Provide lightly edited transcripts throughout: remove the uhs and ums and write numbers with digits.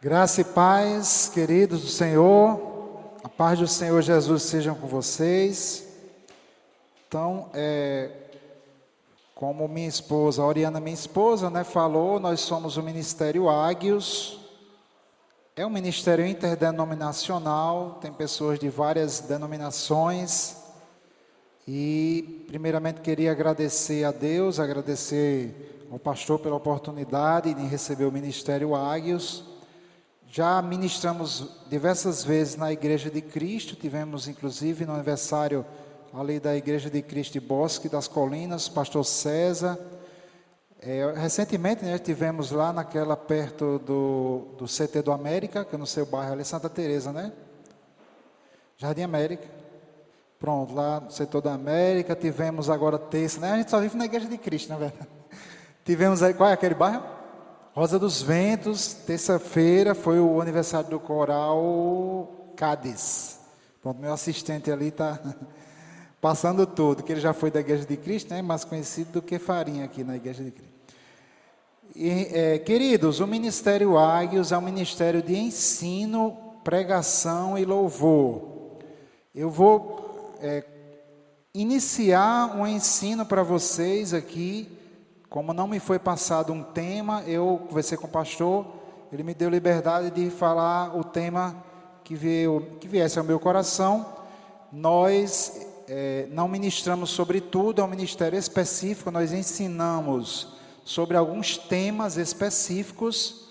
Graça e paz, queridos do Senhor, a paz do Senhor Jesus sejam com vocês. Então, como minha esposa, a Oriana, minha esposa, falou, nós somos o Ministério Ágios. É um ministério interdenominacional, tem pessoas de várias denominações. E, primeiramente, queria agradecer a Deus, agradecer ao pastor pela oportunidade de receber o Ministério Ágios. Já ministramos diversas vezes na Igreja de Cristo, tivemos inclusive no aniversário ali da Igreja de Cristo de Bosque das Colinas, pastor César. Recentemente tivemos lá naquela perto do CT do América, que é no seu bairro ali, Santa Teresa, Jardim América. Pronto, lá no setor da América, tivemos agora terça, a gente só vive na Igreja de Cristo, na verdade. Tivemos aí, qual é aquele bairro? Rosa dos Ventos, terça-feira foi o aniversário do coral Cádiz. Pronto, meu assistente ali está passando tudo, que ele já foi da Igreja de Cristo, mais conhecido do que Farinha aqui na Igreja de Cristo. E, queridos, o Ministério Ágios é um ministério de ensino, pregação e louvor. Eu vou iniciar um ensino para vocês aqui. Como não me foi passado um tema, eu conversei com o pastor, ele me deu liberdade de falar o tema que viesse ao meu coração. Nós não ministramos sobre tudo, é um ministério específico, nós ensinamos sobre alguns temas específicos,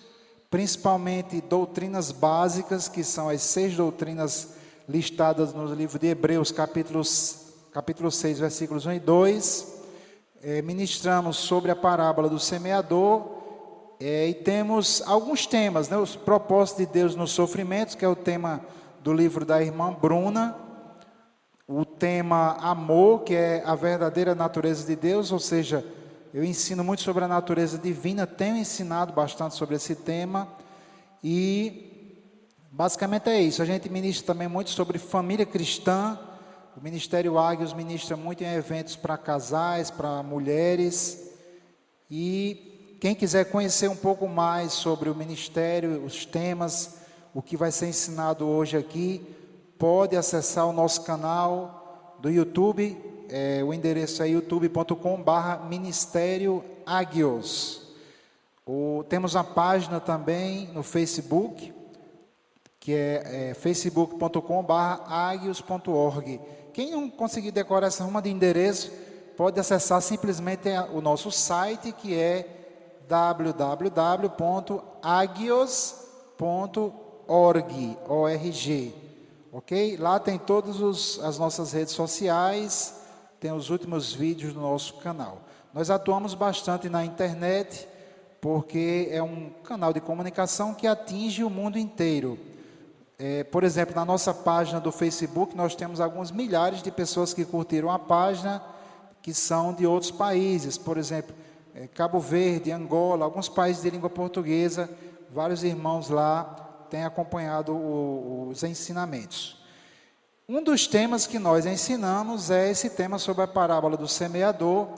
principalmente doutrinas básicas, que são as 6 doutrinas listadas no livro de Hebreus, capítulo 6, versículos 1 e 2. Ministramos sobre a parábola do semeador e temos alguns temas, os propósitos de Deus nos sofrimentos, que é o tema do livro da irmã Bruna, o tema amor, que é a verdadeira natureza de Deus, ou seja, eu ensino muito sobre a natureza divina, tenho ensinado bastante sobre esse tema e basicamente é isso. A gente ministra também muito sobre família cristã. O Ministério Ágios ministra muito em eventos para casais, para mulheres. E quem quiser conhecer um pouco mais sobre o ministério, os temas, o que vai ser ensinado hoje aqui, pode acessar o nosso canal do YouTube. O endereço é youtube.com/Ministério Ágios. Temos uma página também no Facebook, que é facebook.com/agios.org. Quem não conseguir decorar essa ruma de endereço, pode acessar simplesmente o nosso site, que é www.agios.org, ok? Lá tem todas as nossas redes sociais, tem os últimos vídeos do nosso canal. Nós atuamos bastante na internet, porque é um canal de comunicação que atinge o mundo inteiro. Por exemplo, na nossa página do Facebook, nós temos alguns milhares de pessoas que curtiram a página, que são de outros países, por exemplo, Cabo Verde, Angola, alguns países de língua portuguesa. Vários irmãos lá têm acompanhado os ensinamentos. Um dos temas que nós ensinamos é esse tema sobre a parábola do semeador.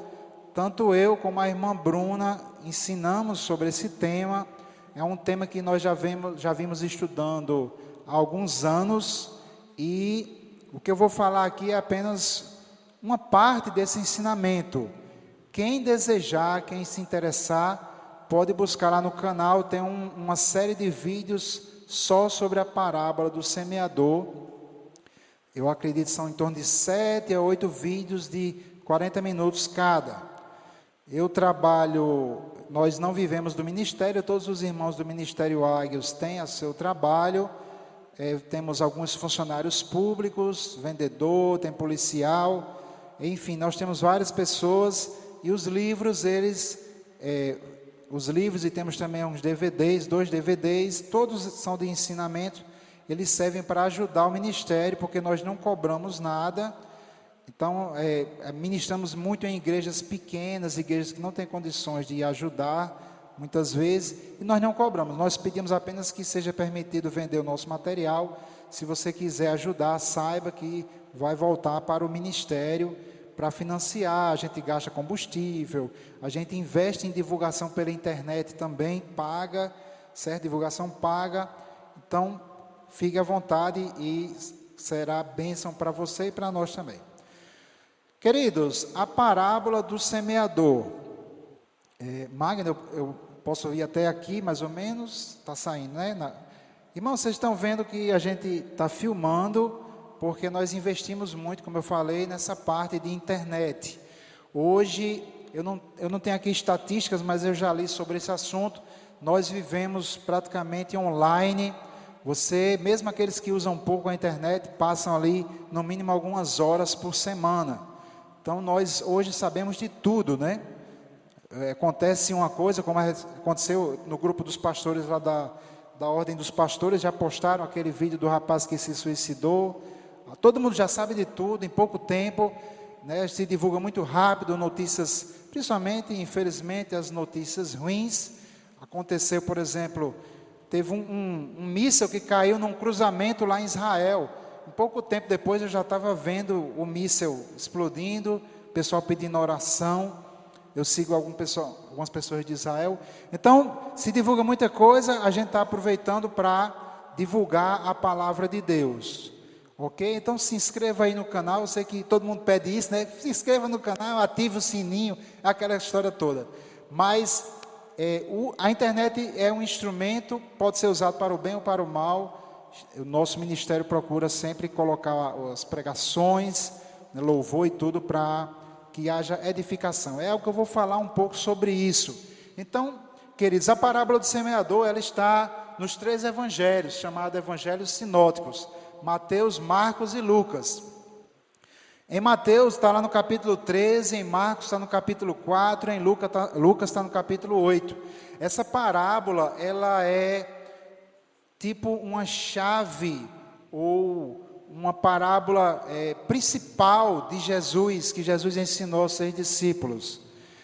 Tanto eu como a irmã Bruna ensinamos sobre esse tema. É um tema que nós já vimos estudando há alguns anos, e o que eu vou falar aqui é apenas uma parte desse ensinamento. Quem desejar, quem se interessar, pode buscar lá no canal, tem uma série de vídeos só sobre a parábola do semeador. Eu acredito que são em torno de 7 a 8 vídeos de 40 minutos cada. Nós não vivemos do ministério, todos os irmãos do Ministério Ágios têm o seu trabalho. Temos alguns funcionários públicos, vendedor, tem policial, enfim, nós temos várias pessoas, e os livros, e temos também uns DVDs, 2 DVDs, todos são de ensinamento, eles servem para ajudar o ministério, porque nós não cobramos nada. Então, ministramos muito em igrejas pequenas, igrejas que não têm condições de ajudar, muitas vezes, e nós não cobramos, nós pedimos apenas que seja permitido vender o nosso material. Se você quiser ajudar, saiba que vai voltar para o ministério, para financiar. A gente gasta combustível, a gente investe em divulgação pela internet também, paga. certo? Divulgação paga. Então, fique à vontade e será bênção para você e para nós também. Queridos, a parábola do semeador. Magno, eu posso ir até aqui, mais ou menos, está saindo, né? Irmãos, vocês estão vendo que a gente está filmando, porque nós investimos muito, como eu falei, nessa parte de internet. Hoje, eu não tenho aqui estatísticas, mas eu já li sobre esse assunto. Nós vivemos praticamente online. Você, mesmo aqueles que usam pouco a internet, passam ali no mínimo algumas horas por semana. Então nós hoje sabemos de tudo, né? Acontece uma coisa, como aconteceu no grupo dos pastores lá da Ordem dos Pastores, já postaram aquele vídeo do rapaz que se suicidou. Todo mundo já sabe de tudo, em pouco tempo, né? Se divulga muito rápido notícias, principalmente, infelizmente, as notícias ruins. Aconteceu, por exemplo, teve um míssil que caiu num cruzamento lá em Israel. Um pouco tempo depois eu já estava vendo o míssil explodindo, o pessoal pedindo oração. Eu sigo algumas pessoas de Israel. Então, se divulga muita coisa, a gente está aproveitando para divulgar a palavra de Deus. Ok? Então se inscreva aí no canal. Eu sei que todo mundo pede isso, né? Se inscreva no canal, ative o sininho, aquela história toda. Mas a internet é um instrumento, pode ser usado para o bem ou para o mal. O nosso ministério procura sempre colocar as pregações, né, louvor e tudo para que haja edificação. É algo que eu vou falar um pouco sobre isso. Então, queridos, a parábola do semeador, ela está nos 3 evangelhos, chamados evangelhos sinóticos: Mateus, Marcos e Lucas. Em Mateus está lá no capítulo 13, em Marcos está no capítulo 4, em Lucas está no capítulo 8. Essa parábola, ela é tipo uma chave ou uma parábola principal de Jesus, que Jesus ensinou aos seus discípulos.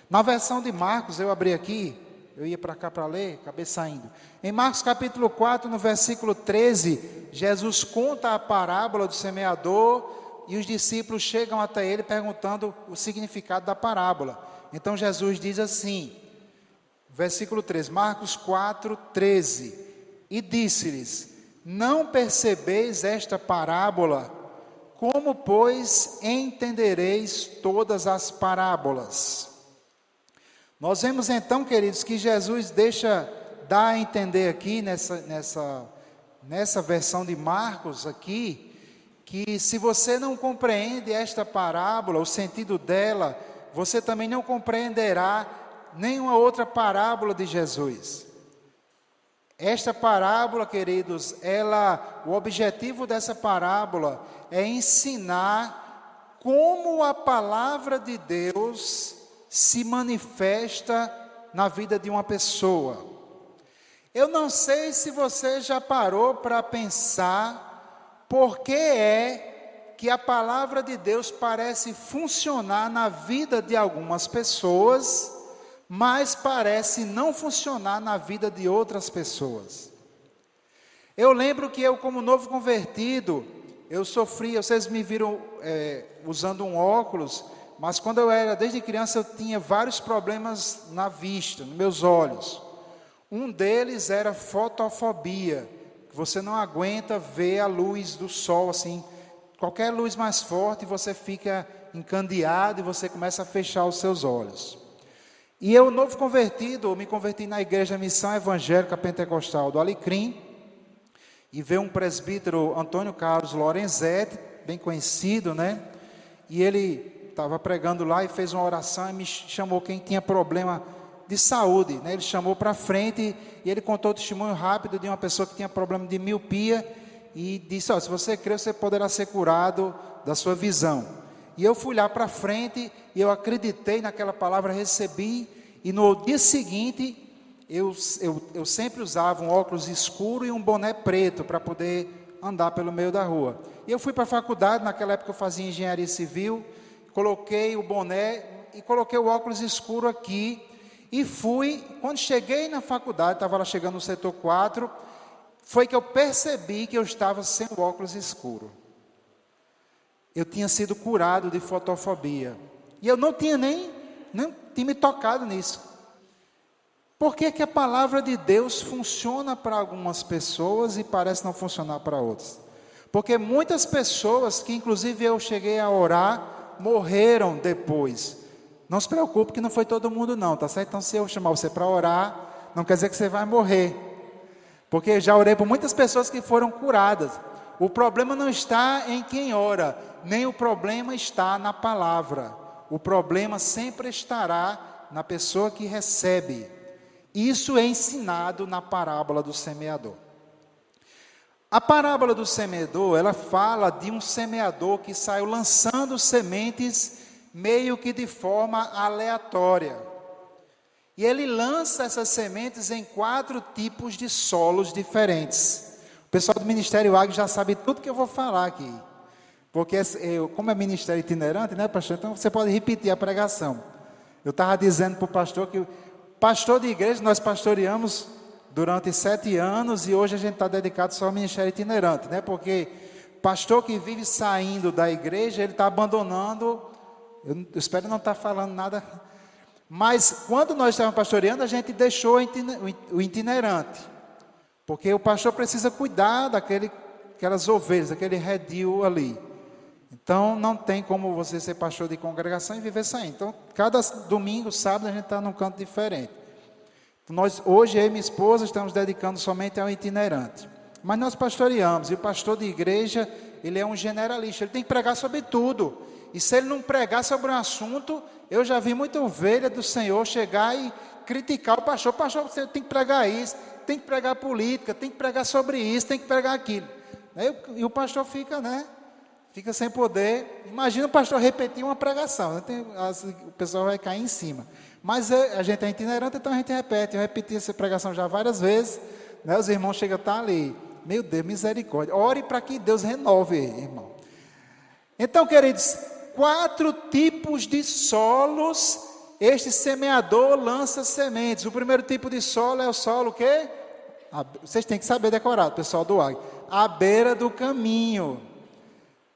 Na versão de Marcos, eu abri aqui, eu ia para cá para ler, acabei saindo. Em Marcos capítulo 4, no versículo 13, Jesus conta a parábola do semeador e os discípulos chegam até ele perguntando o significado da parábola. Então Jesus diz assim, versículo 13, Marcos 4, 13, e disse-lhes: não percebeis esta parábola? Como, pois, entendereis todas as parábolas? Nós vemos então, queridos, que Jesus dá a entender aqui, nessa versão de Marcos aqui, que se você não compreende esta parábola, o sentido dela, você também não compreenderá nenhuma outra parábola de Jesus. Esta parábola, queridos, o objetivo dessa parábola é ensinar como a palavra de Deus se manifesta na vida de uma pessoa. Eu não sei se você já parou para pensar por que é que a palavra de Deus parece funcionar na vida de algumas pessoas, mas parece não funcionar na vida de outras pessoas. Eu lembro que eu, como novo convertido, eu sofri, vocês me viram usando um óculos, mas quando eu era, desde criança, eu tinha vários problemas na vista, nos meus olhos. Um deles era fotofobia, que você não aguenta ver a luz do sol, assim, qualquer luz mais forte, você fica encandeado e você começa a fechar os seus olhos. E eu, novo convertido, eu me converti na igreja Missão Evangélica Pentecostal do Alecrim, e veio um presbítero, Antônio Carlos Lorenzetti, bem conhecido, né? E ele estava pregando lá e fez uma oração e me chamou quem tinha problema de saúde, né? Ele chamou para frente e ele contou o testemunho rápido de uma pessoa que tinha problema de miopia e disse: se você crer, você poderá ser curado da sua visão. E eu fui lá para frente e eu acreditei naquela palavra, recebi, e no dia seguinte eu sempre usava um óculos escuro e um boné preto para poder andar pelo meio da rua. E eu fui para a faculdade, naquela época eu fazia engenharia civil, coloquei o boné e coloquei o óculos escuro aqui e fui. Quando cheguei na faculdade, estava lá chegando no setor 4, foi que eu percebi que eu estava sem o óculos escuro. Eu tinha sido curado de fotofobia. E eu não tinha nem me tocado nisso. Por que que a palavra de Deus funciona para algumas pessoas e parece não funcionar para outras? Porque muitas pessoas, que inclusive eu cheguei a orar, morreram depois. Não se preocupe que não foi todo mundo não, tá certo? Então se eu chamar você para orar, não quer dizer que você vai morrer. Porque já orei por muitas pessoas que foram curadas. O problema não está em quem ora, nem o problema está na palavra. O problema sempre estará na pessoa que recebe. Isso é ensinado na parábola do semeador. A parábola do semeador, ela fala de um semeador que saiu lançando sementes meio que de forma aleatória. E ele lança essas sementes em 4 tipos de solos diferentes. O pessoal do Ministério Águia já sabe tudo que eu vou falar aqui. Porque, como é ministério itinerante, né, pastor? Então você pode repetir a pregação. Eu estava dizendo para o pastor que, pastor de igreja, nós pastoreamos durante 7 anos e hoje a gente está dedicado só ao ministério itinerante, né? Porque pastor que vive saindo da igreja, ele está abandonando. Eu espero não estar falando nada. Mas quando nós estávamos pastoreando, a gente deixou o itinerante. Porque o pastor precisa cuidar daquelas ovelhas, daquele redil ali. Então não tem como você ser pastor de congregação e viver saindo. Então cada domingo, sábado, a gente está num canto diferente. Nós, hoje, eu e minha esposa, estamos dedicando somente ao itinerante. Mas nós pastoreamos, e o pastor de igreja, ele é um generalista, ele tem que pregar sobre tudo. E se ele não pregar sobre um assunto, eu já vi muita ovelha do Senhor chegar e criticar o pastor. Pastor, você tem que pregar isso, tem que pregar política, tem que pregar sobre isso, tem que pregar aquilo. E o pastor fica, né? Fica sem poder. Imagina o pastor repetir uma pregação, né? O pessoal vai cair em cima. Mas a gente é itinerante, então a gente repete. Eu repeti essa pregação já várias vezes, né? Os irmãos chegam a estar ali. Meu Deus, misericórdia. Ore para que Deus renove, irmão. Então, queridos, 4 tipos de solos. Este semeador lança sementes. O primeiro tipo de solo é o solo o quê? Vocês têm que saber decorar, pessoal do Águia. À beira do caminho.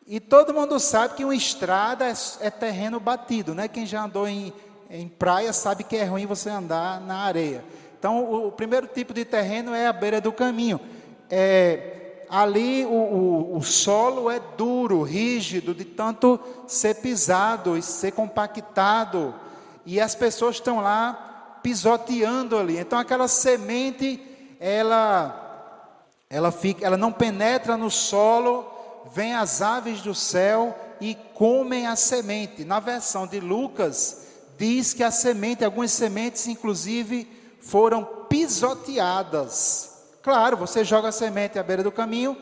E todo mundo sabe que uma estrada é terreno batido, né? Quem já andou em praia sabe que é ruim você andar na areia. Então, o primeiro tipo de terreno é a beira do caminho. Ali o solo é duro, rígido, de tanto ser pisado e ser compactado. E as pessoas estão lá pisoteando ali. Então, aquela semente, ela não penetra no solo, vem as aves do céu e comem a semente. Na versão de Lucas, diz que algumas sementes, inclusive, foram pisoteadas. Claro, você joga a semente à beira do caminho,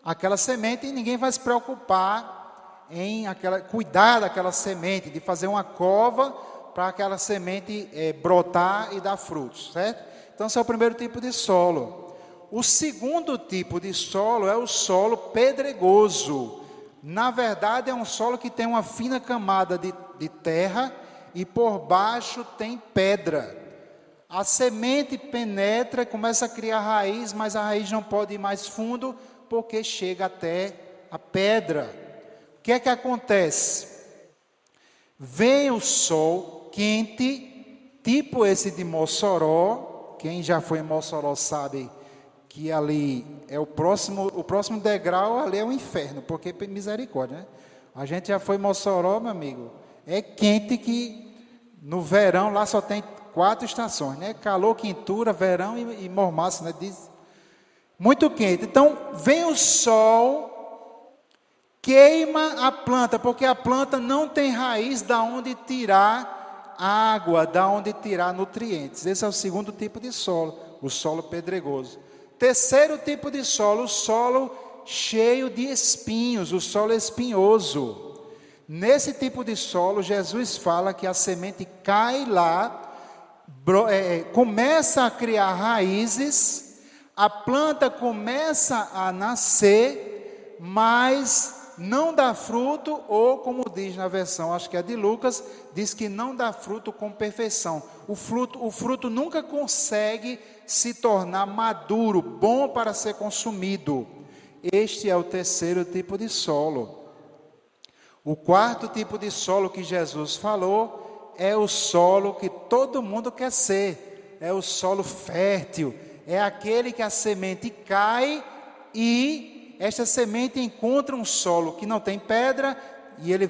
aquela semente, e ninguém vai se preocupar em cuidar daquela semente, de fazer uma cova para aquela semente brotar e dar frutos, certo? Então, esse é o primeiro tipo de solo. O segundo tipo de solo é o solo pedregoso. Na verdade, é um solo que tem uma fina camada de terra e por baixo tem pedra. A semente penetra e começa a criar raiz, mas a raiz não pode ir mais fundo porque chega até a pedra. O que é que acontece? Vem o sol quente, tipo esse de Mossoró. Quem já foi em Mossoró sabe que ali é o próximo degrau, ali é o inferno, porque misericórdia, né? A gente já foi em Mossoró, meu amigo, é quente que no verão lá só tem 4 estações, né? Calor, quentura, verão e mormaço, né? Diz, muito quente. Então, vem o sol, queima a planta, porque a planta não tem raiz da onde tirar água, da onde tirar nutrientes. Esse é o segundo tipo de solo, o solo pedregoso. Terceiro tipo de solo, o solo cheio de espinhos, o solo espinhoso. Nesse tipo de solo, Jesus fala que a semente cai lá, começa a criar raízes, a planta começa a nascer, mas não dá fruto, ou como diz na versão, acho que é de Lucas, diz que não dá fruto com perfeição. O fruto nunca consegue se tornar maduro, bom para ser consumido. Este é o terceiro tipo de solo. O quarto tipo de solo que Jesus falou é o solo que todo mundo quer ser. é o solo fértil, é aquele que a semente cai e esta semente encontra um solo que não tem pedra e ele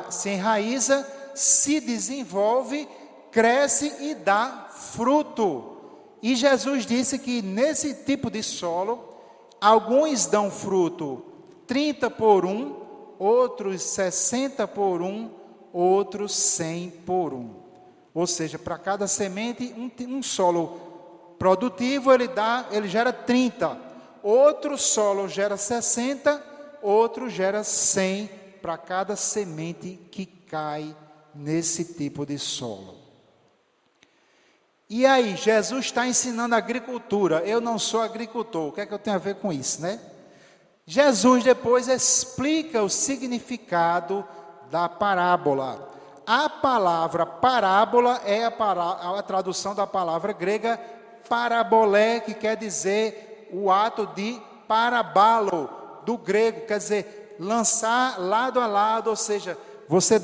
se enraiza, se desenvolve, cresce e dá fruto. E Jesus disse que nesse tipo de solo, alguns dão fruto 30 por 1, outros 60 por 1, outros 100 por 1. Ou seja, para cada semente, um solo produtivo ele gera 30. Outro solo gera 60, outro gera 100 para cada semente que cai nesse tipo de solo. E aí, Jesus está ensinando agricultura. Eu não sou agricultor. O que é que eu tenho a ver com isso, né? Jesus depois explica o significado da parábola. A palavra parábola é a tradução da palavra grega parabolé, que quer dizer o ato de parabalo, do grego, quer dizer, lançar lado a lado, ou seja, você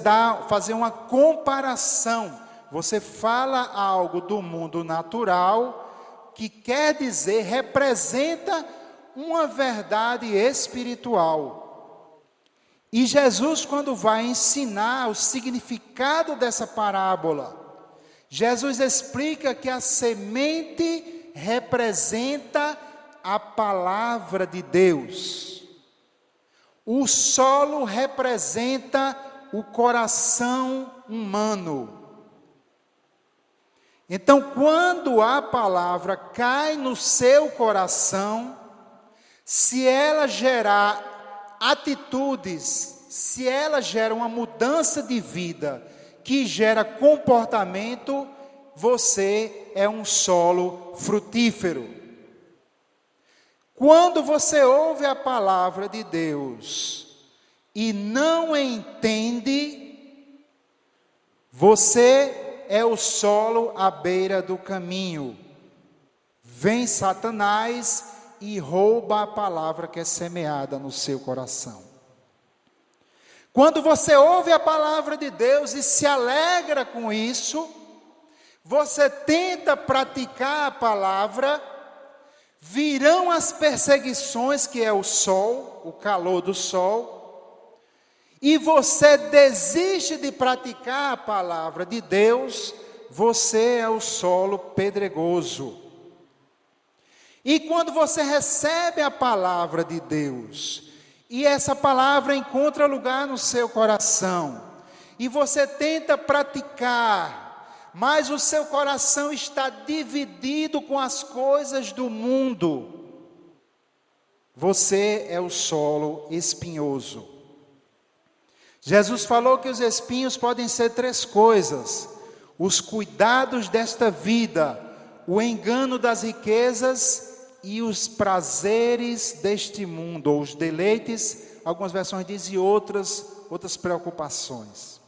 fazer uma comparação. Você fala algo do mundo natural, que quer dizer, representa uma verdade espiritual. E Jesus, quando vai ensinar o significado dessa parábola, Jesus explica que a semente representa a palavra de Deus. O solo representa o coração humano. Então, quando a palavra cai no seu coração, se ela gerar atitudes, se ela gera uma mudança de vida, que gera comportamento, você é um solo frutífero. Quando você ouve a palavra de Deus e não entende, você é o solo à beira do caminho. Vem Satanás e rouba a palavra que é semeada no seu coração. Quando você ouve a palavra de Deus e se alegra com isso, você tenta praticar a palavra, virão as perseguições, que é o sol, o calor do sol, e você desiste de praticar a palavra de Deus, você é o solo pedregoso. E quando você recebe a palavra de Deus, e essa palavra encontra lugar no seu coração, e você tenta praticar, mas o seu coração está dividido com as coisas do mundo, você é o solo espinhoso. Jesus falou que os espinhos podem ser 3 coisas: os cuidados desta vida, o engano das riquezas e os prazeres deste mundo, ou os deleites, algumas versões dizem outras preocupações.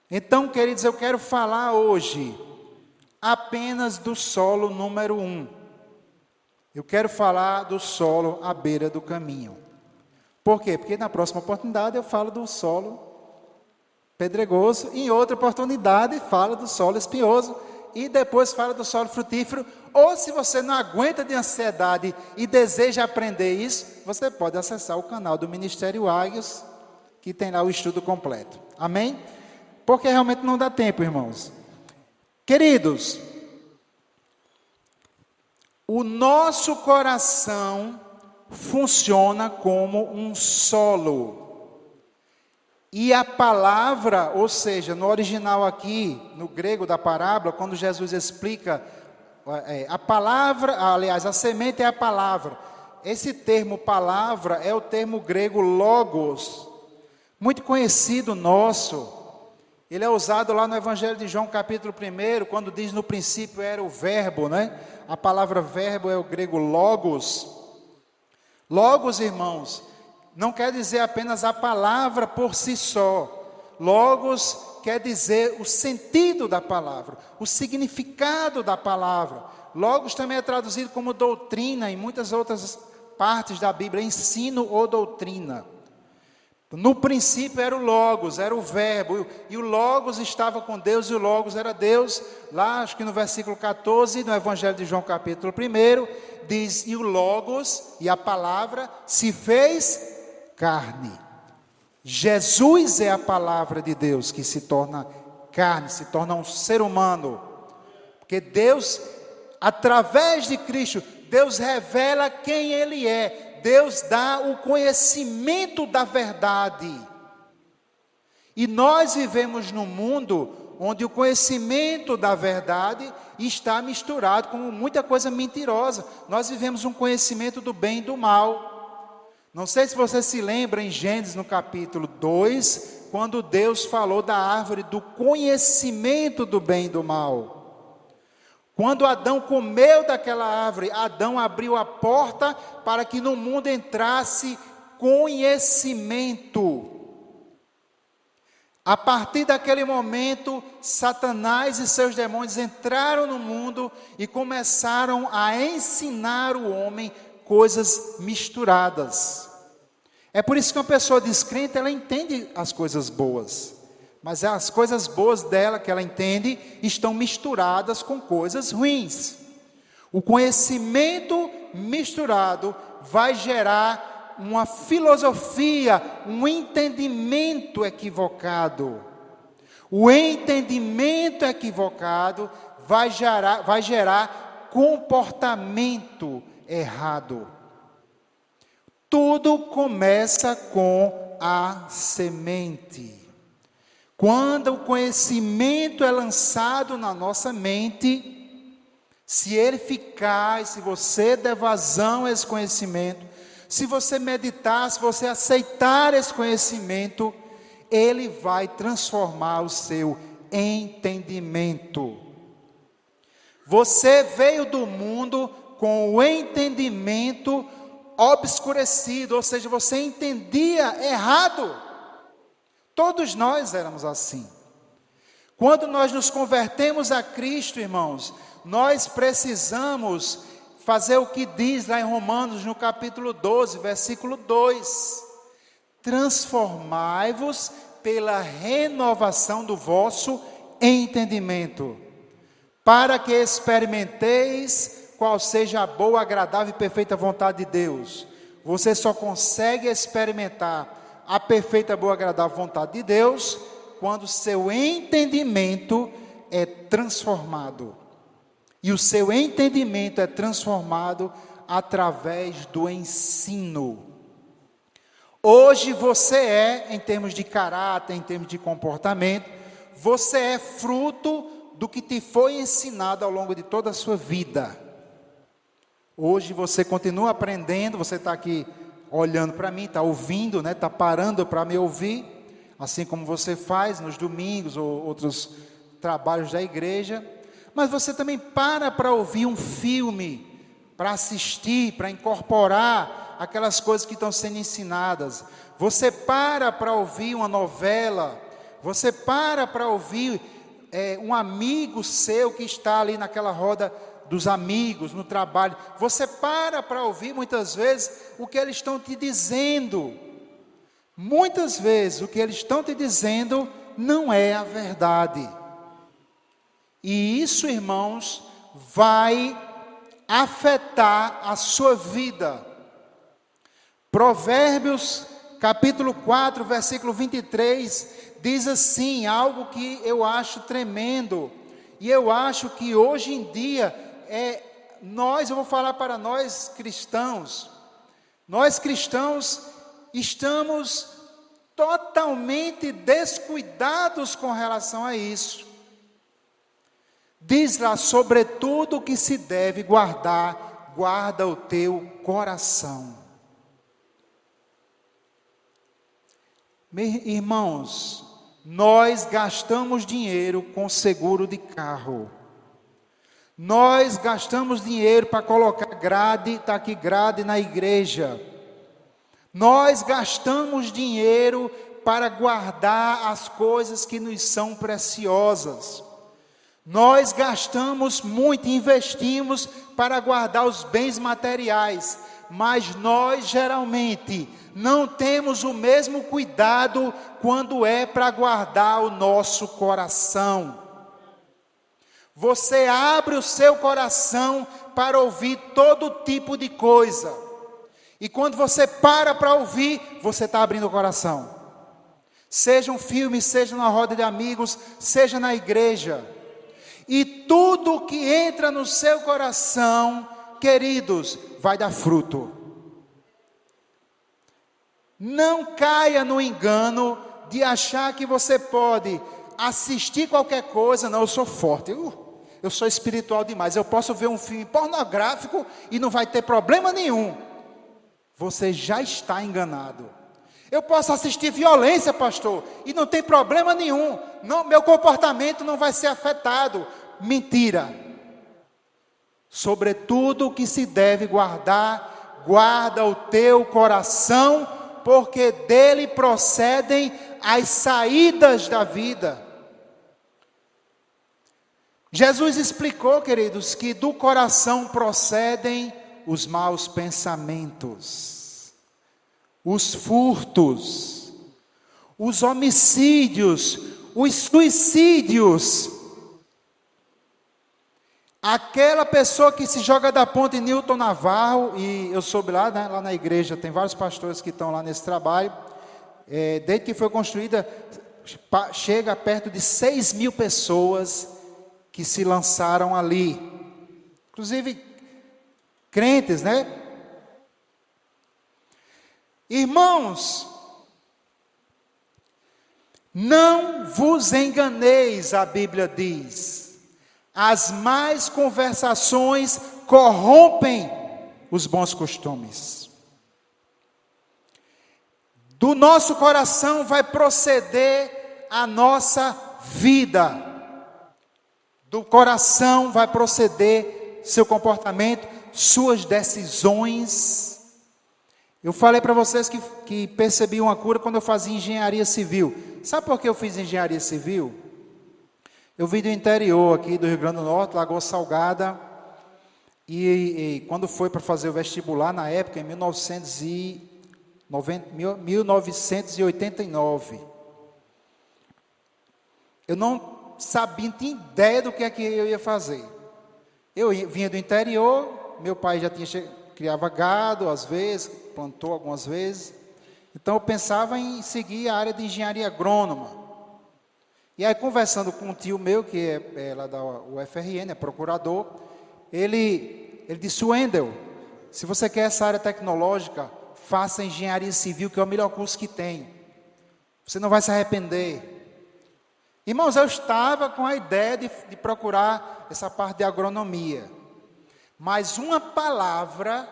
Então, queridos, eu quero falar hoje apenas do solo número 1. Eu quero falar do solo à beira do caminho. Por quê? Porque na próxima oportunidade eu falo do solo pedregoso, e em outra oportunidade falo do solo espinhoso, e depois falo do solo frutífero. Ou se você não aguenta de ansiedade e deseja aprender isso, você pode acessar o canal do Ministério Águios, que tem lá o estudo completo. Amém? Porque realmente não dá tempo, irmãos. Queridos, o nosso coração funciona como um solo. E a palavra, ou seja, no original aqui, no grego da parábola, quando Jesus explica a palavra, aliás, a semente é a palavra. Esse termo palavra é o termo grego logos, muito conhecido nosso. Ele é usado lá no Evangelho de João, capítulo 1, quando diz no princípio era o verbo, né? A palavra verbo é o grego logos. Logos, irmãos, não quer dizer apenas a palavra por si só. Logos quer dizer o sentido da palavra, o significado da palavra. Logos também é traduzido como doutrina em muitas outras partes da Bíblia, ensino ou doutrina. No princípio era o Logos, era o Verbo, e o Logos estava com Deus, e o Logos era Deus. Lá, acho que no versículo 14, no Evangelho de João, capítulo 1, diz: e o Logos, e a palavra, se fez carne. Jesus é a palavra de Deus que se torna carne, se torna um ser humano. Porque Deus, através de Cristo, Deus revela quem Ele é. Deus dá o conhecimento da verdade. E nós vivemos num mundo onde o conhecimento da verdade está misturado com muita coisa mentirosa. Nós vivemos um conhecimento do bem e do mal. Não sei se você se lembra em Gênesis no capítulo 2, quando Deus falou da árvore do conhecimento do bem e do mal. Quando Adão comeu daquela árvore, Adão abriu a porta para que no mundo entrasse conhecimento. A partir daquele momento, Satanás e seus demônios entraram no mundo e começaram a ensinar o homem coisas misturadas. É por isso que uma pessoa descrente, ela entende as coisas boas. Mas as coisas boas dela, que ela entende, estão misturadas com coisas ruins. O conhecimento misturado vai gerar uma filosofia, um entendimento equivocado. O entendimento equivocado vai gerar comportamento errado. Tudo começa com a semente. Quando o conhecimento é lançado na nossa mente, se ele ficar, e se você der vazão a esse conhecimento, se você meditar, se você aceitar esse conhecimento, ele vai transformar o seu entendimento. Você veio do mundo com o entendimento obscurecido, ou seja, você entendia errado. Todos nós éramos assim. Quando nós nos convertemos a Cristo, irmãos, nós precisamos fazer o que diz lá em Romanos, no capítulo 12, versículo 2. Transformai-vos pela renovação do vosso entendimento, para que experimenteis qual seja a boa, agradável e perfeita vontade de Deus. Você só consegue experimentar a perfeita, boa, agradável vontade de Deus quando seu entendimento é transformado. E o seu entendimento é transformado através do ensino. Hoje você é, em termos de caráter, em termos de comportamento, você é fruto do que te foi ensinado ao longo de toda a sua vida. Hoje você continua aprendendo, você está aqui olhando para mim, está ouvindo, está parando para me ouvir, assim como você faz nos domingos ou outros trabalhos da igreja. Mas você também para ouvir um filme, para assistir, para incorporar aquelas coisas que estão sendo ensinadas. Você para ouvir uma novela, você para ouvir um amigo seu que está ali naquela roda dos amigos, no trabalho. Você para ouvir muitas vezes o que eles estão te dizendo. Muitas vezes o que eles estão te dizendo não é a verdade. E isso, irmãos, vai afetar a sua vida. Provérbios, capítulo 4, versículo 23, diz assim, algo que eu acho tremendo. E eu acho que hoje em dia, eu vou falar para nós cristãos estamos totalmente descuidados com relação a isso. Diz lá, sobretudo o que se deve guardar, guarda o teu coração. Meus irmãos, nós gastamos dinheiro com seguro de carro. Nós gastamos dinheiro para colocar grade, está aqui grade na igreja. Nós gastamos dinheiro para guardar as coisas que nos são preciosas. Nós gastamos muito, investimos para guardar os bens materiais. mas nós geralmente não temos o mesmo cuidado quando é para guardar o nosso coração. Você abre o seu coração para ouvir todo tipo de coisa. E quando você para ouvir, você está abrindo o coração. Seja um filme, seja na roda de amigos, seja na igreja. E tudo que entra no seu coração, queridos, vai dar fruto. Não caia no engano de achar que você pode assistir qualquer coisa. Não, eu sou forte, eu sou espiritual demais, eu posso ver um filme pornográfico e não vai ter problema nenhum. Você já está enganado. Eu posso assistir violência, pastor, e não tem problema nenhum. Não, meu comportamento não vai ser afetado. Mentira. Sobretudo o que se deve guardar, guarda o teu coração, porque dele procedem as saídas da vida. Jesus explicou, queridos, que do coração procedem os maus pensamentos, os furtos, os homicídios, os suicídios. Aquela pessoa que se joga da ponte Newton Navarro, e eu soube lá, né, lá na igreja, tem vários pastores que estão lá nesse trabalho, desde que foi construída, chega perto de 6.000 pessoas que se lançaram ali, inclusive crentes, né? Irmãos, não vos enganeis, a Bíblia diz, as más conversações corrompem os bons costumes. Do nosso coração vai proceder a nossa vida. Do coração vai proceder seu comportamento, suas decisões. Eu falei para vocês que percebi uma cura quando eu fazia engenharia civil. Sabe por que eu fiz engenharia civil? Eu vim do interior aqui do Rio Grande do Norte, Lagoa Salgada, e quando foi para fazer o vestibular, na época, em 1989, eu não sabia, não tinha ideia do que é que eu ia fazer. Eu vinha do interior, meu pai já criava gado às vezes, plantou algumas vezes, então eu pensava em seguir a área de engenharia agrônoma. E aí, conversando com um tio meu, que é lá da UFRN, é procurador, ele disse: Wendel, se você quer essa área tecnológica, faça engenharia civil, que é o melhor curso que tem. Você não vai se arrepender. Irmãos, eu estava com a ideia de procurar essa parte de agronomia. Mas uma palavra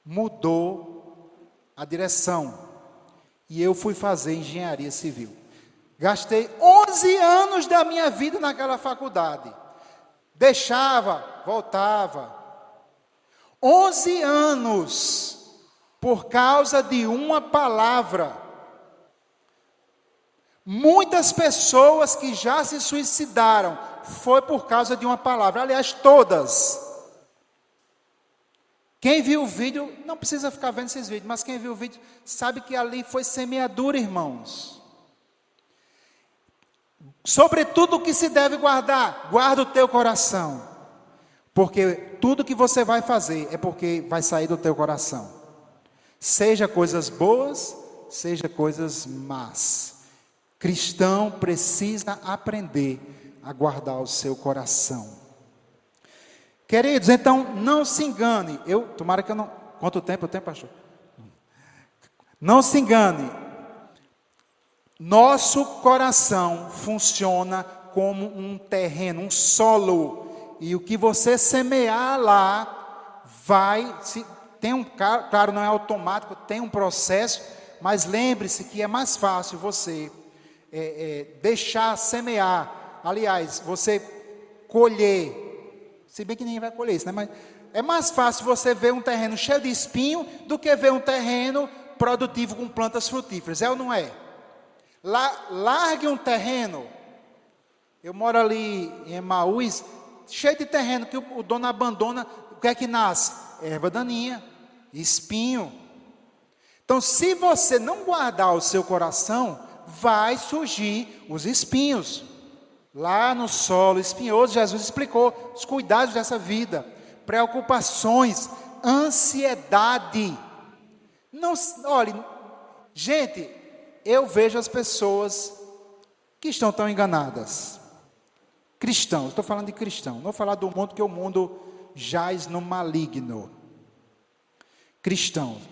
mudou a direção. E eu fui fazer engenharia civil. Gastei 11 anos da minha vida naquela faculdade. Deixava, voltava. 11 anos por causa de uma palavra. Muitas pessoas que já se suicidaram foi por causa de uma palavra. Aliás, todas. Quem viu o vídeo, não precisa ficar vendo esses vídeos, mas quem viu o vídeo sabe que ali foi semeadura, irmãos. Sobretudo o que se deve guardar, guarda o teu coração, porque tudo que você vai fazer é porque vai sair do teu coração, seja coisas boas, seja coisas más. Cristão precisa aprender a guardar o seu coração. Queridos, então não se engane, tomara que eu não, quanto tempo eu tenho, pastor? Não se engane. Nosso coração funciona como um terreno, um solo, e o que você semear lá claro, não é automático, tem um processo, mas lembre-se que é mais fácil você deixar semear, aliás, você colher, se bem que ninguém vai colher isso, né? Mas é mais fácil você ver um terreno cheio de espinho do que ver um terreno produtivo com plantas frutíferas, é ou não é? Largue um terreno. Eu moro ali em Emaús, cheio de terreno que o dono abandona. que é que nasce? Erva daninha, espinho. Então, se você não guardar o seu coração, vai surgir os espinhos. Lá no solo espinhoso, Jesus explicou os cuidados dessa vida, preocupações, ansiedade. Não, olhe, gente, eu vejo as pessoas que estão tão enganadas. Cristãos, estou falando de cristão, não vou falar do mundo, que o mundo jaz no maligno. Cristãos,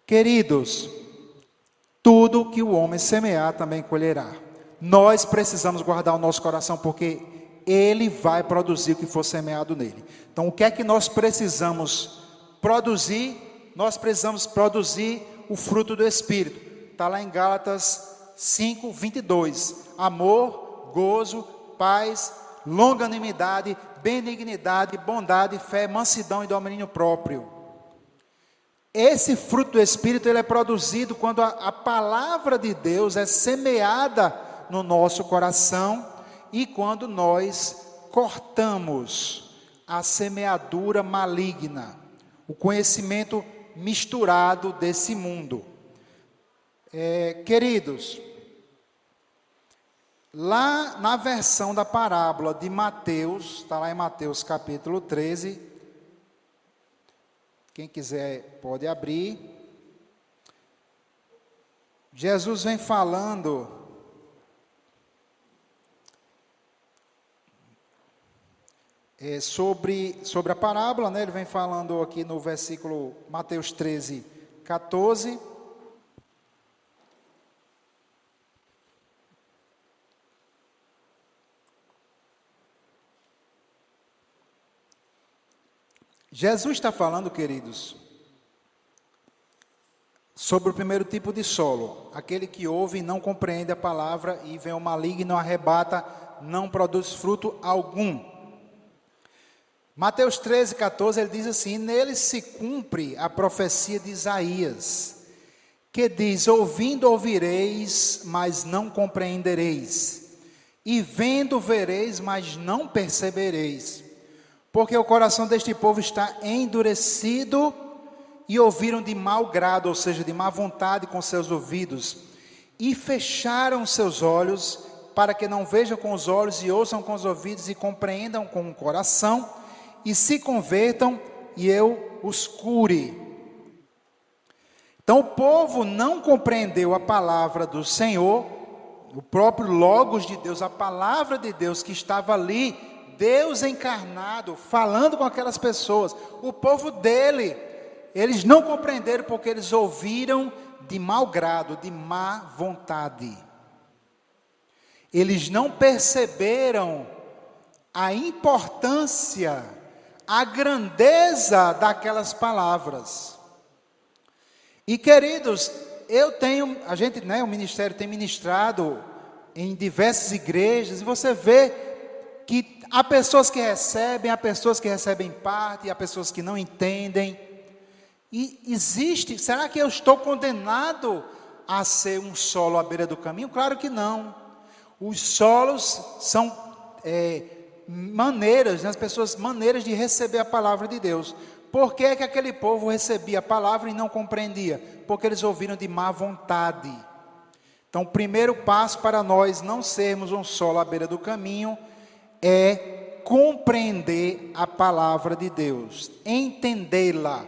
queridos, tudo que o homem semear também colherá. Nós precisamos guardar o nosso coração, porque ele vai produzir o que for semeado nele. Então, o que é que nós precisamos produzir? Nós precisamos produzir o fruto do Espírito. Está lá em Gálatas 5, 22. Amor, gozo, paz, longanimidade, benignidade, bondade, fé, mansidão e domínio próprio. Esse fruto do Espírito, ele é produzido quando a palavra de Deus é semeada no nosso coração e quando nós cortamos a semeadura maligna, o conhecimento misturado desse mundo. Queridos, lá na versão da parábola de Mateus, está lá em Mateus capítulo 13, quem quiser pode abrir. Jesus vem falando sobre a parábola, né? Ele vem falando aqui no versículo Mateus 13, 14. Jesus está falando, queridos, sobre o primeiro tipo de solo, aquele que ouve e não compreende a palavra, e vem o maligno, arrebata, não produz fruto algum. Mateus 13, 14, ele diz assim: nele se cumpre a profecia de Isaías, que diz: ouvindo ouvireis, mas não compreendereis, e vendo vereis, mas não percebereis. Porque o coração deste povo está endurecido, e ouviram de mau grado, ou seja, de má vontade com seus ouvidos, e fecharam seus olhos, para que não vejam com os olhos, e ouçam com os ouvidos, e compreendam com o coração, e se convertam, e eu os cure. Então o povo não compreendeu a palavra do Senhor, o próprio Logos de Deus, a palavra de Deus que estava ali, Deus encarnado, falando com aquelas pessoas, o povo dele, eles não compreenderam porque eles ouviram de mau grado, de má vontade. Eles não perceberam a importância, a grandeza daquelas palavras. E queridos, a gente, o ministério tem ministrado em diversas igrejas, e você vê que há pessoas que recebem parte, há pessoas que não entendem. E será que eu estou condenado a ser um solo à beira do caminho? Claro que não. Os solos são maneiras de receber a palavra de Deus. Por que é que aquele povo recebia a palavra e não compreendia? Porque eles ouviram de má vontade. Então, o primeiro passo para nós não sermos um solo à beira do caminho é compreender a palavra de Deus, entendê-la.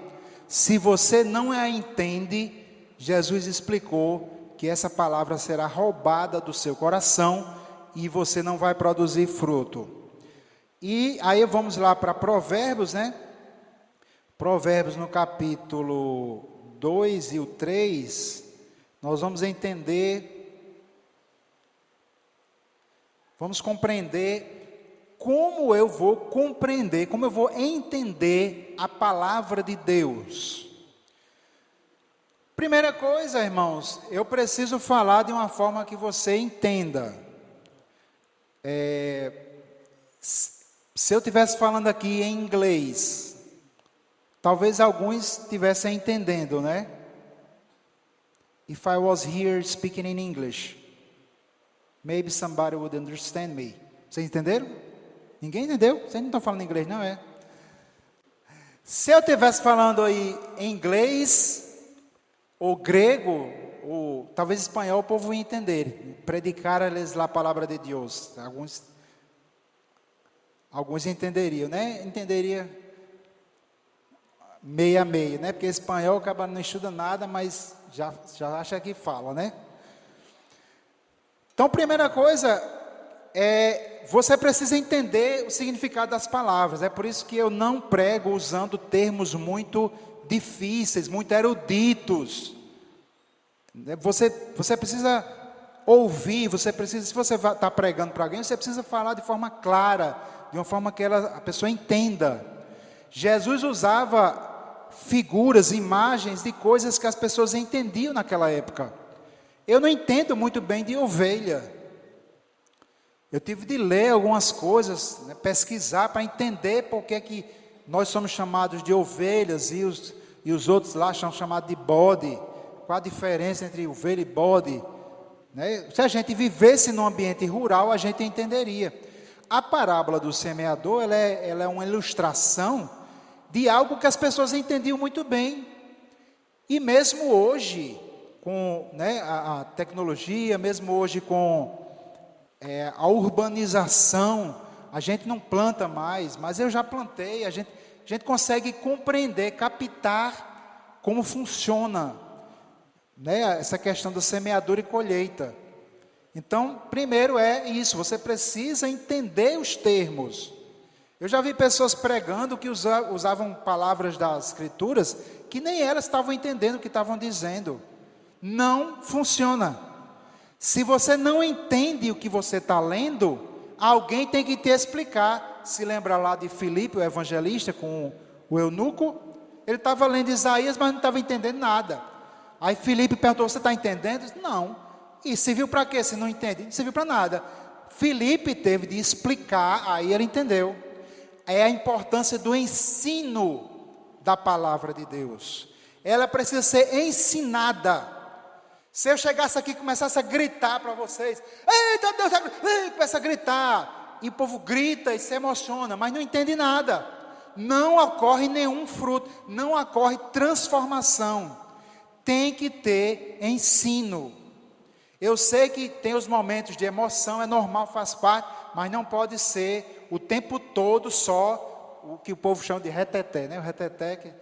Se você não a entende, Jesus explicou que essa palavra será roubada do seu coração e você não vai produzir fruto. E aí vamos lá para Provérbios, né? Provérbios no capítulo 2 e o 3, nós vamos entender, vamos compreender como eu vou entender a palavra de Deus. Primeira coisa, irmãos, eu preciso falar de uma forma que você entenda. Se eu estivesse falando aqui em inglês, talvez alguns estivessem entendendo, né? If I was here speaking in English, maybe somebody would understand me. Vocês entenderam? Ninguém entendeu? Vocês não estão falando inglês, não é? Se eu estivesse falando aí em inglês, ou grego, ou talvez espanhol, o povo ia entender. Predicar-lhes a palavra de Deus. Alguns entenderiam, né? Entenderia meia a meia, né? Porque espanhol acaba não estuda nada, mas já acha que fala, né? Então, primeira coisa você precisa entender o significado das palavras. É por isso que eu não prego usando termos muito difíceis, muito eruditos. Você precisa ouvir, se você está pregando para alguém, você precisa falar de forma clara, de uma forma que a pessoa entenda. Jesus usava figuras, imagens de coisas que as pessoas entendiam naquela época. Eu não entendo muito bem de ovelha. Eu tive de ler algumas coisas, né, pesquisar para entender por que nós somos chamados de ovelhas e os outros lá são chamados de bode. Qual a diferença entre ovelha e bode? Né? Se a gente vivesse num ambiente rural, a gente entenderia. A parábola do semeador, ela é uma ilustração de algo que as pessoas entendiam muito bem. E mesmo hoje, com, né, a tecnologia, mesmo hoje com a urbanização, a gente não planta mais, mas eu já plantei, a gente consegue compreender, captar como funciona, né, essa questão da semeadura e colheita. Então, primeiro é isso, você precisa entender os termos. Eu já vi pessoas pregando que usavam palavras das Escrituras que nem elas estavam entendendo o que estavam dizendo. Não funciona. Se você não entende o que você está lendo, alguém tem que te explicar. Se lembra lá de Filipe, o evangelista, com o eunuco? Ele estava lendo Isaías, mas não estava entendendo nada. Aí Filipe perguntou, você está entendendo? Disse, não. E serviu para quê se não entende? Não serviu para nada. Filipe teve de explicar, aí ele entendeu. É a importância do ensino da palavra de Deus. Ela precisa ser ensinada. Se eu chegasse aqui e começasse a gritar para vocês, eita Deus, começa a gritar, e o povo grita e se emociona, mas não entende nada. Não ocorre nenhum fruto, não ocorre transformação. Tem que ter ensino. Eu sei que tem os momentos de emoção, é normal, faz parte, mas não pode ser o tempo todo só o que o povo chama de reteté, né? O reteté,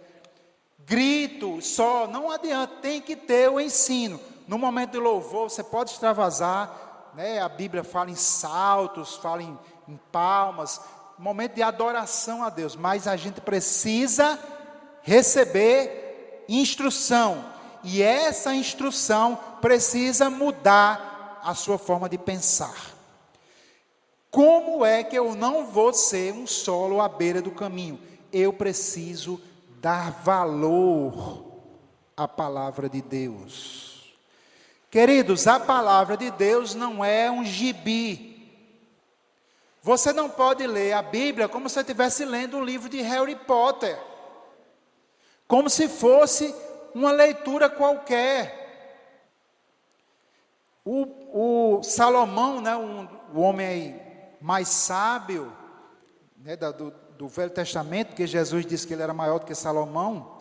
grito só, não adianta, tem que ter o ensino. No momento de louvor, você pode extravasar, né? A Bíblia fala em saltos, fala em palmas, momento de adoração a Deus, mas a gente precisa receber instrução, e essa instrução precisa mudar a sua forma de pensar. Como é que eu não vou ser um solo à beira do caminho? Eu preciso dar valor à palavra de Deus. Queridos, a palavra de Deus não é um gibi. Você não pode ler a Bíblia como se você estivesse lendo um livro de Harry Potter, como se fosse uma leitura qualquer. O Salomão, né, o homem mais sábio, né, do Velho Testamento, que Jesus disse que ele era maior do que Salomão,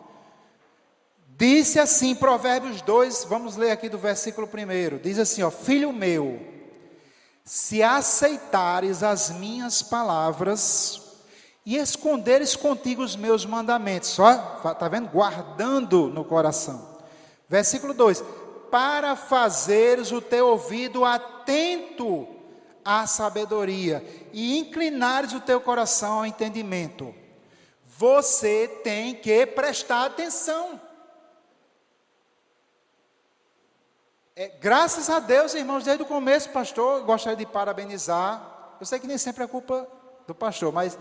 disse assim, Provérbios 2, vamos ler aqui do versículo 1, diz assim, ó, filho meu, se aceitares as minhas palavras e esconderes contigo os meus mandamentos, ó, está vendo? Guardando no coração. Versículo 2, para fazeres o teu ouvido atento à sabedoria e inclinares o teu coração ao entendimento. Você tem que prestar atenção. Graças a Deus, irmãos, desde o começo, pastor, eu gostaria de parabenizar. Eu sei que nem sempre é culpa do pastor, mas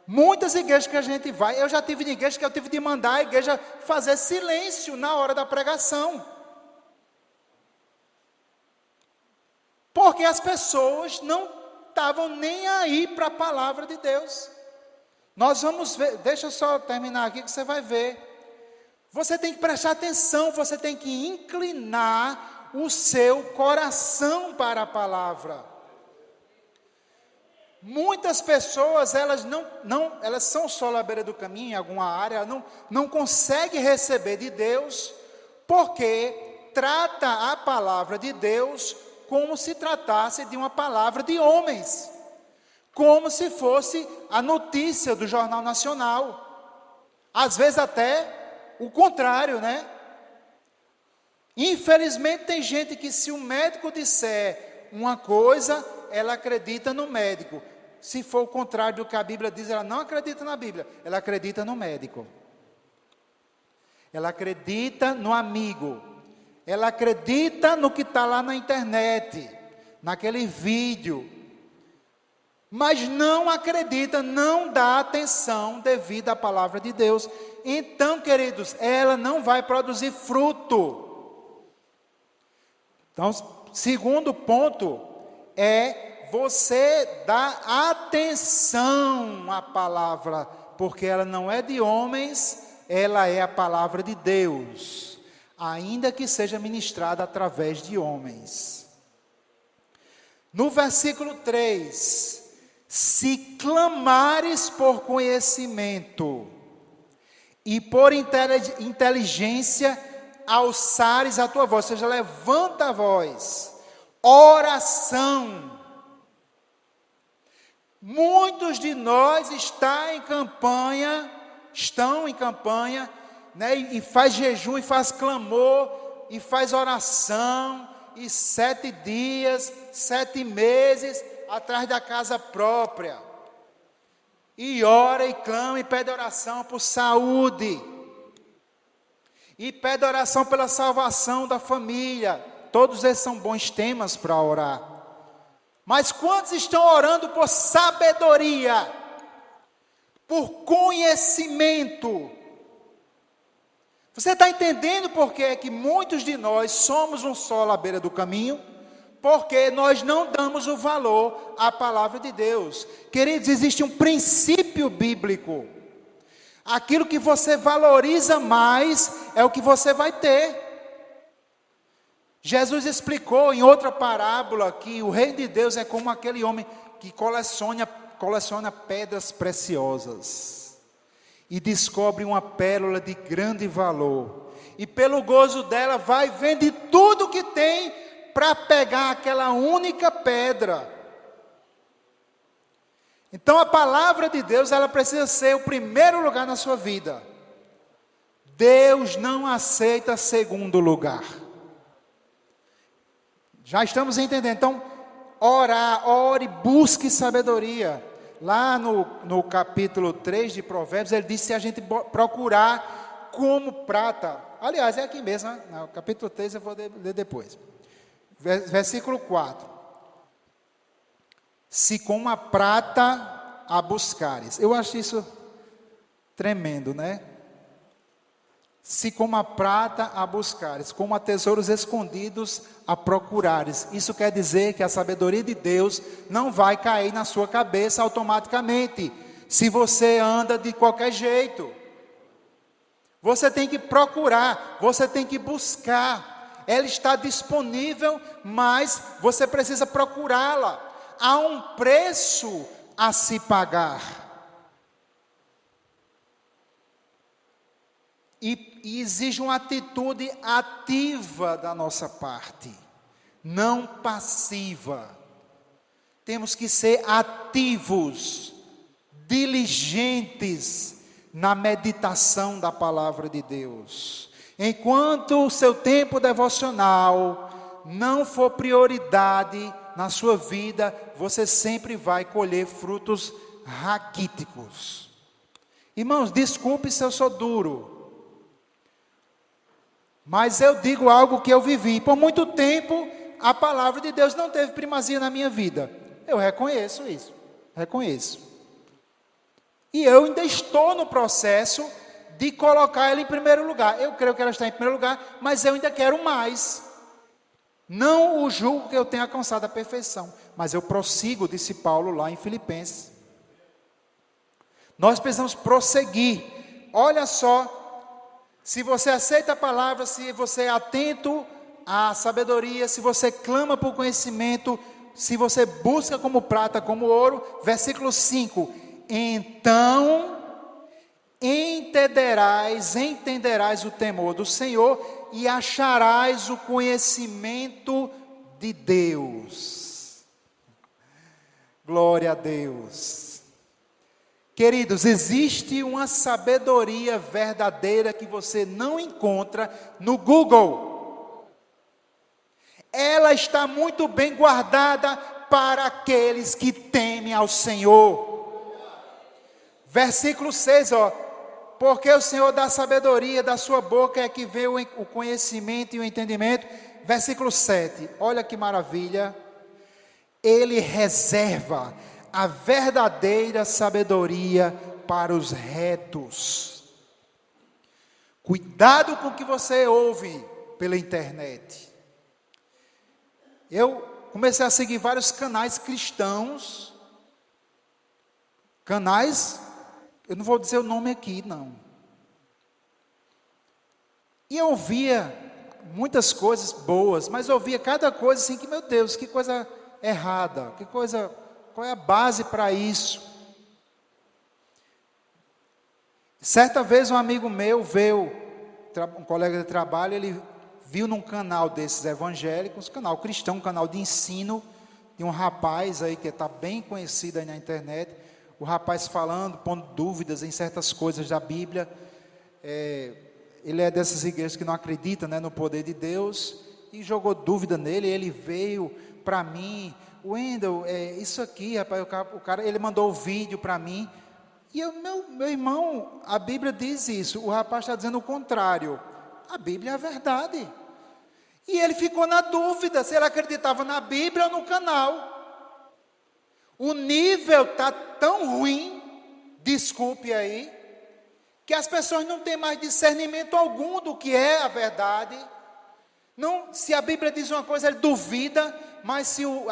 muitas igrejas que a gente vai, eu já tive de igreja que eu tive de mandar a igreja fazer silêncio na hora da pregação. Porque as pessoas não estavam nem aí para a palavra de Deus. Nós vamos ver, deixa eu só terminar aqui que você vai ver. Você tem que prestar atenção, você tem que inclinar o seu coração para a palavra. Muitas pessoas, elas são só à beira do caminho, em alguma área, não conseguem receber de Deus, porque trata a palavra de Deus como se tratasse de uma palavra de homens, como se fosse a notícia do Jornal Nacional, às vezes até o contrário, né? Infelizmente tem gente que, se o médico disser uma coisa, ela acredita no médico. Se for o contrário do que a Bíblia diz, ela não acredita na Bíblia, ela acredita no médico. Ela acredita no amigo, ela acredita no que está lá na internet, naquele vídeo, mas não acredita, não dá atenção devida à palavra de Deus. Então, queridos, ela não vai produzir fruto. Então, segundo ponto é você dar atenção à palavra, porque ela não é de homens, ela é a palavra de Deus, ainda que seja ministrada através de homens. No versículo 3, se clamares por conhecimento e por inteligência alçares a tua voz, ou seja, levanta a voz, oração. Muitos de nós estão em campanha, né, e faz jejum, e faz clamor, e faz oração, e 7 dias, 7 meses, atrás da casa própria, e ora, e clama, e pede oração por saúde, e pede oração pela salvação da família. Todos esses são bons temas para orar. Mas quantos estão orando por sabedoria, por conhecimento? Você está entendendo por que é que muitos de nós somos um sol à beira do caminho? Porque nós não damos o valor à palavra de Deus. Queridos, existe um princípio bíblico. Aquilo que você valoriza mais é o que você vai ter. Jesus explicou em outra parábola que o reino de Deus é como aquele homem que coleciona pedras preciosas e descobre uma pérola de grande valor, e pelo gozo dela vai vende tudo que tem para pegar aquela única pedra. Então a palavra de Deus, ela precisa ser o primeiro lugar na sua vida. Deus não aceita segundo lugar. Já estamos entendendo. Então, ore, busque sabedoria. Lá no capítulo 3 de Provérbios, ele diz: se a gente procurar como prata. Aliás, é aqui mesmo, né? No capítulo 3 eu vou ler depois. Versículo 4. Se como a prata a buscares. Eu acho isso tremendo, né? Se como a prata a buscares, como a tesouros escondidos a procurares. Isso quer dizer que a sabedoria de Deus não vai cair na sua cabeça automaticamente, se você anda de qualquer jeito. Você tem que procurar, você tem que buscar. Ela está disponível, mas você precisa procurá-la. Há um preço a se pagar. E exige uma atitude ativa da nossa parte, não passiva. Temos que ser ativos, diligentes na meditação da palavra de Deus. Enquanto o seu tempo devocional não for prioridade na sua vida, você sempre vai colher frutos raquíticos. Irmãos, desculpe se eu sou duro, mas eu digo algo que eu vivi. Por muito tempo, a palavra de Deus não teve primazia na minha vida. Eu reconheço isso, reconheço. E eu ainda estou no processo de colocar ela em primeiro lugar. Eu creio que ela está em primeiro lugar, mas eu ainda quero mais. Não o julgo que eu tenha alcançado a perfeição, mas eu prossigo, disse Paulo lá em Filipenses. Nós precisamos prosseguir. Olha só, se você aceita a palavra, se você é atento à sabedoria, se você clama por conhecimento, se você busca como prata, como ouro, versículo 5, então entenderás o temor do Senhor e acharás o conhecimento de Deus. Glória a Deus. Queridos, existe uma sabedoria verdadeira que você não encontra no Google. Ela está muito bem guardada para aqueles que temem ao Senhor. Versículo 6, porque o Senhor dá sabedoria, da sua boca é que vê o conhecimento e o entendimento. Versículo 7, olha que maravilha. Ele reserva a verdadeira sabedoria para os retos. Cuidado com o que você ouve pela internet. Eu comecei a seguir vários canais cristãos. Canais, eu não vou dizer o nome aqui, não. E eu ouvia muitas coisas boas, mas eu ouvia cada coisa assim que, meu Deus, que coisa errada, qual é a base para isso? Certa vez um amigo meu veio, um colega de trabalho, ele viu num canal desses evangélicos, canal cristão, um canal de ensino, de um rapaz aí que está bem conhecido aí na internet, o rapaz falando, pondo dúvidas em certas coisas da Bíblia. Ele é dessas igrejas que não acreditam, no poder de Deus, e jogou dúvida nele. Ele veio para mim, Wendel, isso aqui, rapaz, o cara, ele mandou o vídeo para mim, e eu, meu irmão, a Bíblia diz isso, o rapaz está dizendo o contrário, a Bíblia é a verdade, e ele ficou na dúvida, se ele acreditava na Bíblia ou no canal. O nível está tão ruim, desculpe aí, que as pessoas não têm mais discernimento algum do que é a verdade. Não, se a Bíblia diz uma coisa, ele duvida, mas se o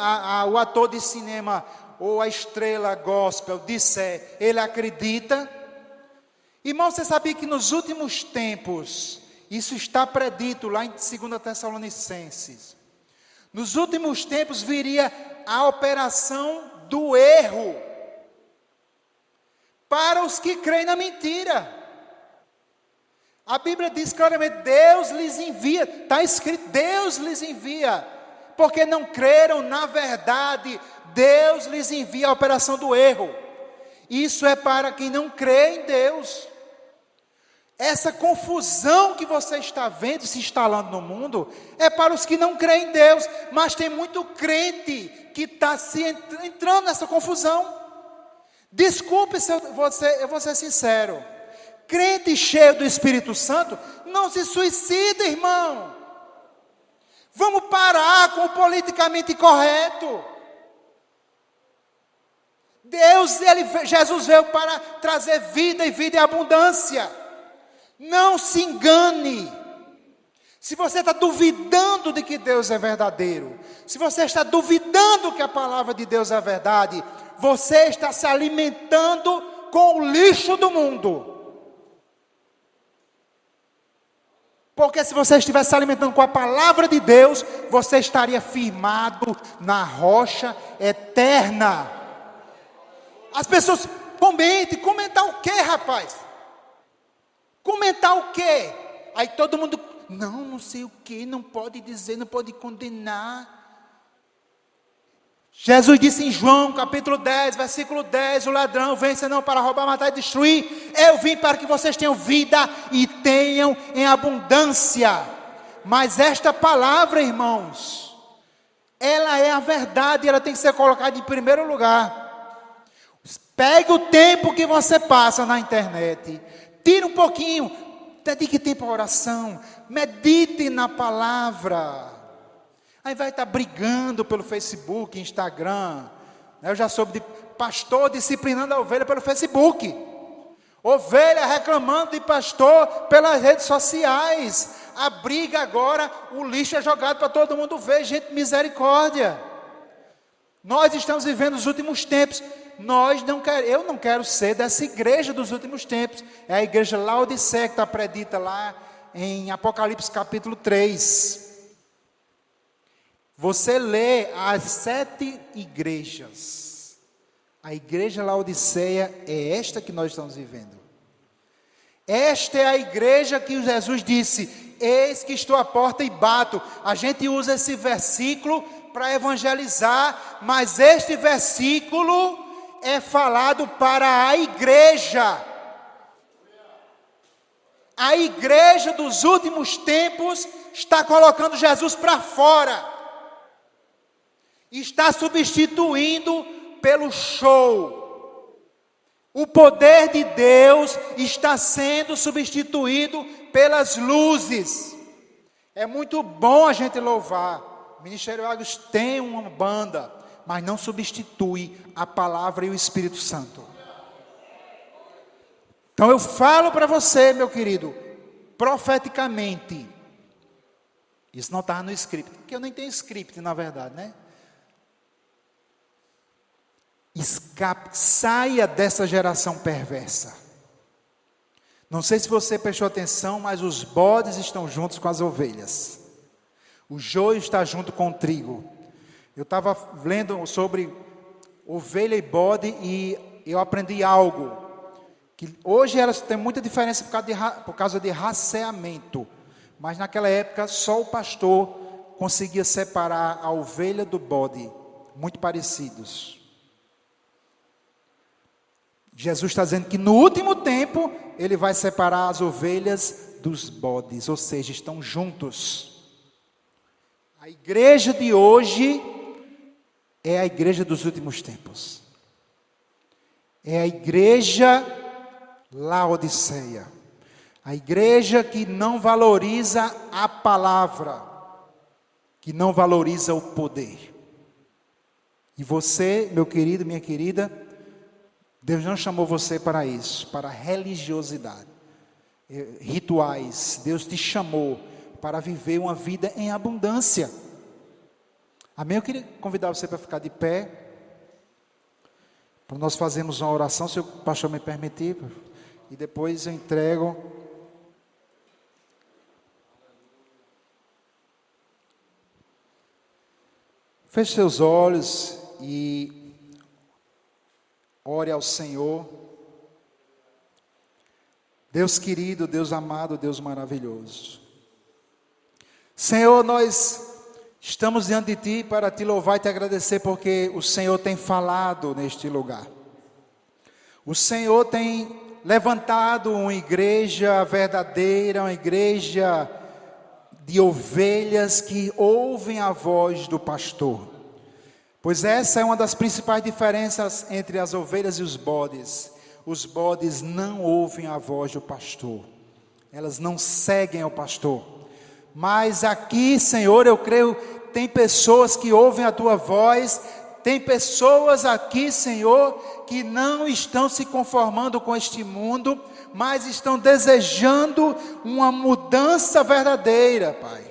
ator de cinema ou a estrela gospel disser, ele acredita. Irmão, você sabia que nos últimos tempos, isso está predito lá em 2 Tessalonicenses, nos últimos tempos viria a operação do erro, para os que creem na mentira. A Bíblia diz claramente, Deus lhes envia, está escrito, Deus lhes envia, porque não creram na verdade, Deus lhes envia a operação do erro. Isso é para quem não crê em Deus. Essa confusão que você está vendo se instalando no mundo, é para os que não creem em Deus, mas tem muito crente que está entrando nessa confusão. Desculpe se eu vou ser sincero, crente cheio do Espírito Santo, não se suicida, irmão. Vamos parar com o politicamente correto. Jesus veio para trazer vida e vida em abundância. Não se engane. Se você está duvidando de que Deus é verdadeiro, se você está duvidando que a palavra de Deus é verdade, você está se alimentando com o lixo do mundo. Porque se você estivesse se alimentando com a palavra de Deus, você estaria firmado na rocha eterna. As pessoas comentar o quê, rapaz? Comentar o quê? Aí todo mundo, não sei o quê, não pode dizer, não pode condenar. Jesus disse em João, capítulo 10, versículo 10, o ladrão vem senão para roubar, matar e destruir. Eu vim para que vocês tenham vida e tenham em abundância. Mas esta palavra, irmãos, ela é a verdade, ela tem que ser colocada em primeiro lugar. Pegue o tempo que você passa na internet, tire um pouquinho, dedique tempo à oração, medite na palavra. Aí vai estar brigando pelo Facebook, Instagram. Eu já soube de pastor disciplinando a ovelha pelo Facebook. Ovelha reclamando de pastor pelas redes sociais. A briga agora, o lixo é jogado para todo mundo ver. Gente, misericórdia. Nós estamos vivendo os últimos tempos. Eu não quero ser dessa igreja dos últimos tempos. É a igreja Laodiceia que está predita lá em Apocalipse capítulo 3. você lê as 7 igrejas. A igreja Laodiceia é esta que nós estamos vivendo. Esta é a igreja que Jesus disse: eis que estou à porta e bato. A gente usa esse versículo para evangelizar, mas este versículo é falado para a igreja. A igreja dos últimos tempos está colocando Jesus para fora. Está substituindo pelo show. O poder de Deus está sendo substituído pelas luzes. É muito bom a gente louvar. O Ministério Águas tem uma banda, mas não substitui a palavra e o Espírito Santo. Então eu falo para você, meu querido, profeticamente. Isso não estava no script, porque eu nem tenho script, na verdade, né? Escape, saia dessa geração perversa. Não sei se você prestou atenção, mas os bodes estão juntos com as ovelhas. O joio está junto com o trigo. Eu estava lendo sobre ovelha e bode e eu aprendi algo. Que hoje elas têm muita diferença por causa de raceamento. Mas naquela época só o pastor conseguia separar a ovelha do bode. Muito parecidos. Jesus está dizendo que no último tempo, Ele vai separar as ovelhas dos bodes, ou seja, estão juntos. A igreja de hoje é a igreja dos últimos tempos. É a igreja Laodiceia. A igreja que não valoriza a palavra, que não valoriza o poder. E você, meu querido, minha querida, Deus não chamou você para isso, para religiosidade, rituais. Deus te chamou para viver uma vida em abundância. Amém? Eu queria convidar você para ficar de pé, para nós fazermos uma oração, se o pastor me permitir, e depois eu entrego. Feche seus olhos e ore ao Senhor. Deus querido, Deus amado, Deus maravilhoso. Senhor, nós estamos diante de Ti para Te louvar e Te agradecer porque o Senhor tem falado neste lugar. O Senhor tem levantado uma igreja verdadeira, uma igreja de ovelhas que ouvem a voz do pastor. Pois essa é uma das principais diferenças entre as ovelhas e os bodes. Os bodes não ouvem a voz do pastor. Elas não seguem o pastor. Mas aqui, Senhor, eu creio, tem pessoas que ouvem a Tua voz. Tem pessoas aqui, Senhor, que não estão se conformando com este mundo, mas estão desejando uma mudança verdadeira, Pai.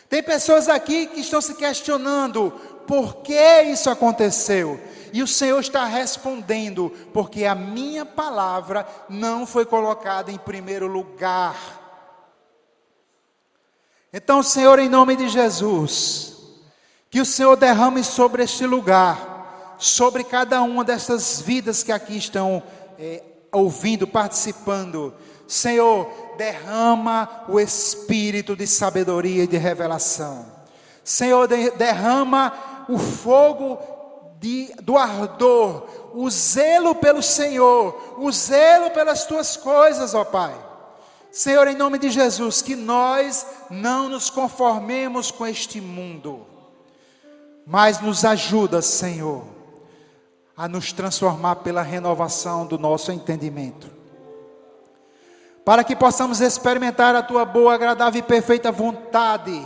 Tem pessoas aqui que estão se questionando, por que isso aconteceu? E o Senhor está respondendo, porque a minha palavra não foi colocada em primeiro lugar. Então, Senhor, em nome de Jesus, que o Senhor derrame sobre este lugar, sobre cada uma dessas vidas que aqui estão ouvindo, participando. Senhor, derrama o espírito de sabedoria e de revelação. Senhor, derrama o fogo do ardor, o zelo pelo Senhor, o zelo pelas Tuas coisas, ó Pai. Senhor, em nome de Jesus, que nós não nos conformemos com este mundo, mas nos ajuda, Senhor, a nos transformar pela renovação do nosso entendimento, para que possamos experimentar a Tua boa, agradável e perfeita vontade.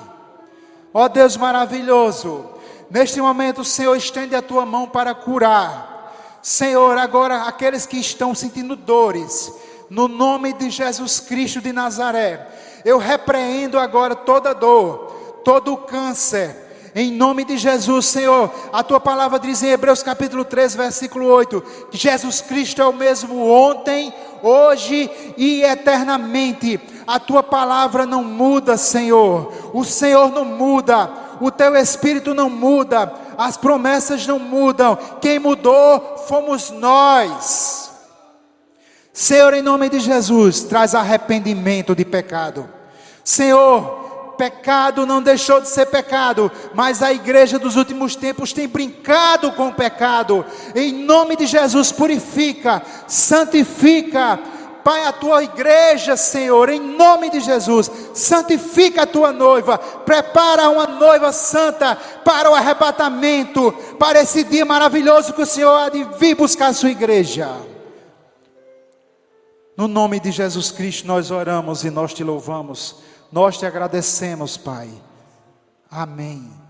Ó Deus maravilhoso, neste momento, Senhor, estende a Tua mão para curar. Senhor, agora aqueles que estão sentindo dores, no nome de Jesus Cristo de Nazaré, eu repreendo agora toda dor, todo câncer, em nome de Jesus, Senhor. A Tua palavra diz em Hebreus capítulo 3, versículo 8, que Jesus Cristo é o mesmo ontem, hoje e eternamente. A Tua palavra não muda, Senhor. O Senhor não muda. o teu Espírito não muda, as promessas não mudam, quem mudou fomos nós. Senhor, em nome de Jesus, traz arrependimento de pecado. Senhor, pecado não deixou de ser pecado, mas a igreja dos últimos tempos tem brincado com o pecado. Em nome de Jesus, purifica, santifica, Pai, a tua igreja, Senhor, em nome de Jesus, santifica a tua noiva, prepara uma noiva santa para o arrebatamento, para esse dia maravilhoso que o Senhor há de vir buscar a sua igreja. No nome de Jesus Cristo nós oramos e nós te louvamos, nós te agradecemos, Pai. Amém.